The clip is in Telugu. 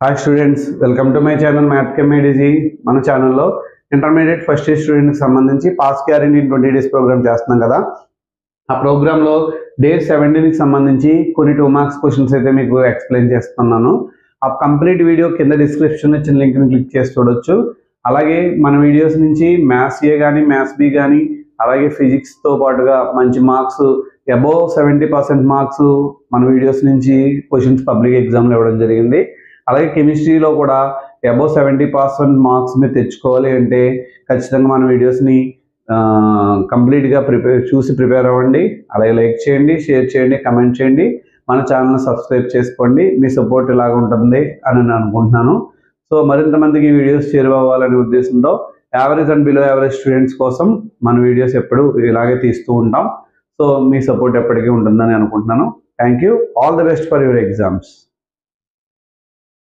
Hi students, welcome to my channel math కెమెడీజీ. మన ఛానల్లో ఇంటర్మీడియట్ ఫస్ట్ ఇయర్ స్టూడెంట్కి సంబంధించి pass guarantee in 20 days programme చేస్తున్నాం కదా. ఆ ప్రోగ్రాంలో డే 17కి సంబంధించి కొన్ని 2 marks క్వశ్చన్స్ అయితే మీకు ఎక్స్ప్లెయిన్ చేస్తున్నాను. ఆ కంప్లీట్ వీడియో కింద డిస్క్రిప్షన్ ఇచ్చిన లింక్ని క్లిక్ చేసి చూడొచ్చు. అలాగే మన వీడియోస్ నుంచి మ్యాథ్స్ ఏ కానీ మ్యాథ్స్ బి కానీ అలాగే ఫిజిక్స్తో పాటుగా మంచి మార్క్స్ అబోవ్ 70% మార్క్స్ మన వీడియోస్ నుంచి క్వశ్చన్స్ పబ్లిక్ ఎగ్జామ్లో ఇవ్వడం జరిగింది. అలాగే కెమిస్ట్రీలో కూడా అబోవ్ 70% మార్క్స్ మీరు తెచ్చుకోవాలి అంటే ఖచ్చితంగా మన వీడియోస్ని కంప్లీట్గా ప్రిపేర్ అవ్వండి. అలాగే లైక్ చేయండి, షేర్ చేయండి, కమెంట్ చేయండి, మన ఛానల్ని సబ్స్క్రైబ్ చేసుకోండి. మీ సపోర్ట్ ఇలాగ ఉంటుంది అని నేను అనుకుంటున్నాను. సో మరింత మందికి ఈ వీడియోస్ చేరువవ్వాలనే ఉద్దేశంతో average and below average students కోసం మన వీడియోస్ ఎప్పుడు ఇలాగే తీస్తూ ఉంటాం. సో మీ సపోర్ట్ ఎప్పటికీ ఉంటుందని అనుకుంటున్నాను. Thank you. All the best for your exams.